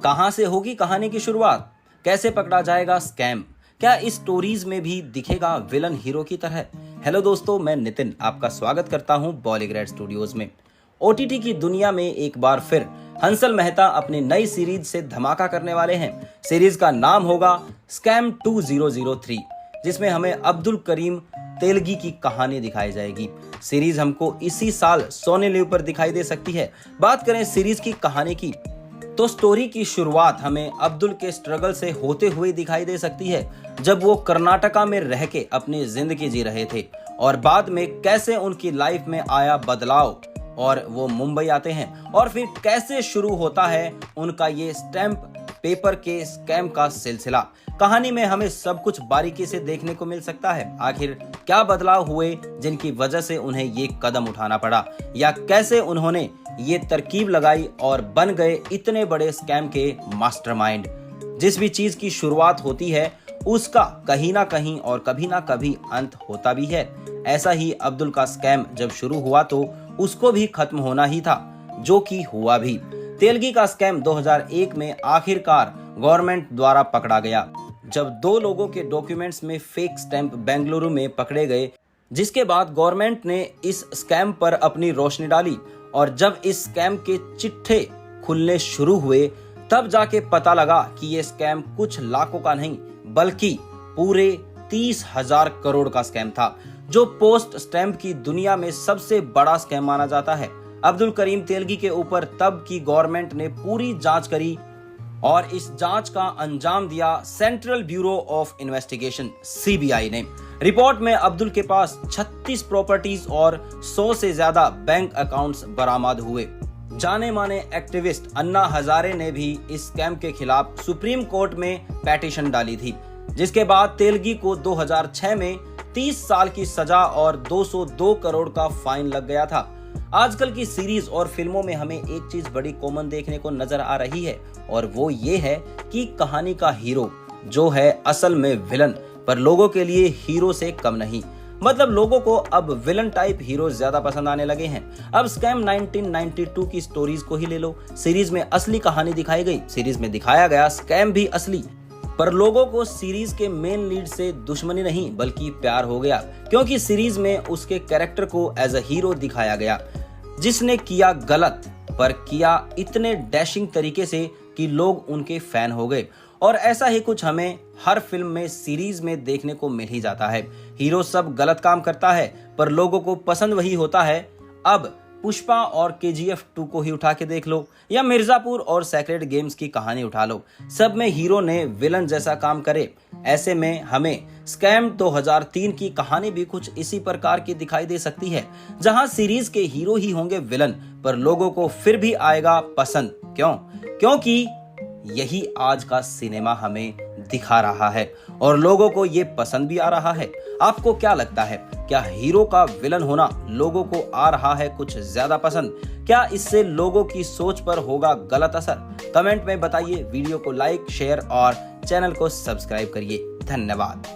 कहां से होगी कहानी की शुरुआत? कैसे पकड़ा जाएगा स्कैम? क्या इस स्टोरीज में भी दिखेगा विलन हीरो की तरह? हेलो दोस्तों, मैं नितिन आपका स्वागत करता हूं बॉलीग्रेड स्टूडियोज में। ओटीटी की दुनिया में एक बार फिर हंसल मेहता अपनी नई सीरीज से धमाका करने वाले हैं। सीरीज का नाम होगा स्कैम 2003, जिसमें हमें अब्दुल करीम तेलगी की कहानी दिखाई जाएगी। सीरीज हमको इसी साल सोनी लिव पर दिखाई दे सकती है। बात करें सीरीज की कहानी की, तो स्टोरी की शुरुआत हमें अब्दुल के स्ट्रगल से होते हुए दिखाई दे सकती है, जब वो कर्नाटका में रह के अपनी जिंदगी जी रहे थे और बाद में कैसे उनकी लाइफ में आया बदलाव और वो मुंबई आते हैं और फिर कैसे शुरू होता है उनका ये स्टैम्प पेपर के स्कैम का सिलसिला। कहानी में हमें सब कुछ बारीकी से देखने को मिल सकता है। आखिर क्या बदलाव हुए जिनकी वजह से उन्हें ये कदम उठाना पड़ा, या कैसे उन्होंने ये तरकीब लगाई और बन गए इतने बड़े स्कैम के मास्टरमाइंड। जिस भी चीज की शुरुआत होती है उसका कहीं ना कहीं और कभी ना कभी अंत होता भी है। ऐसा ही अब्दुल का स्कैम जब शुरू हुआ तो उसको भी खत्म होना ही था, जो कि हुआ भी। तेलगी का स्कैम 2001 में आखिरकार गवर्नमेंट द्वारा पकड़ा गया, जब 2 लोगों के डॉक्यूमेंट्स में फेक स्टैंप बेंगलुरु में पकड़े गए, जिसके बाद गवर्नमेंट ने इस स्कैम पर अपनी रोशनी डाली और जब इस स्कैम के चिट्ठे खुलने शुरू हुए तब जाके पता लगा कि ये स्कैम कुछ लाखों का नहीं बल्कि पूरे 30,000 करोड़ का स्कैम था, जो पोस्ट स्टैंप की दुनिया में सबसे बड़ा स्कैम माना जाता है। अब्दुल करीम तेलगी के ऊपर तब की गवर्नमेंट ने पूरी जांच करी और इस जांच का अंजाम दिया central bureau of investigation (CBI) ने। रिपोर्ट में अब्दुल के पास 36 प्रॉपर्टीज और 100 से ज्यादा बैंक अकाउंट्स बरामद हुए। जाने माने एक्टिविस्ट अन्ना हजारे ने भी इस स्कैम के खिलाफ सुप्रीम कोर्ट में पेटिशन डाली थी, जिसके बाद तेलगी को 2006 में 30 साल की सजा और 202 करोड़ का फाइन लग गया था। आजकल की सीरीज और फिल्मों में हमें एक चीज बड़ी कॉमन देखने को नजर आ रही है, और वो ये है कि कहानी का हीरो जो है असल में विलन, पर लोगों के लिए हीरो से कम नहीं। मतलब लोगों को अब विलन टाइप हीरो ज्यादा पसंद आने लगे हैं। अब स्कैम 1992 की स्टोरीज को ही ले लो। सीरीज में असली कहानी दिखाई गई, सीरीज में दिखाया गया स्कैम भी असली, पर लोगों को सीरीज के मेन लीड से दुश्मनी नहीं बल्कि प्यार हो गया, क्योंकि सीरीज में उसके कैरेक्टर को एज अ हीरो दिखाया गया, जिसने किया गलत पर किया इतने डैशिंग तरीके से कि लोग उनके फैन हो गए। और ऐसा ही कुछ हमें हर फिल्म में सीरीज में देखने को मिल ही जाता है। हीरो सब गलत काम करता है पर लोगों को पसंद वही होता है। अब पुष्पा और KGF 2 को ही उठा के देख लो, या मिर्जापुर और सेक्रेड गेम्स की कहानी उठा लो, सब में हीरो ने विलन जैसा काम करे। ऐसे में हमें स्कैम 2003 की कहानी भी कुछ इसी प्रकार की दिखाई दे सकती है, जहां सीरीज के हीरो ही होंगे विलन, पर लोगों को फिर भी आएगा पसंद। क्यों? क्योंकि यही आज का सिनेमा हमें दिखा रहा है और लोगों को ये पसंद भी आ रहा है। आपको क्या लगता है, क्या हीरो का विलन होना लोगों को आ रहा है कुछ ज्यादा पसंद? क्या इससे लोगों की सोच पर होगा गलत असर? कमेंट में बताइए। वीडियो को लाइक, शेयर और चैनल को सब्सक्राइब करिए। धन्यवाद।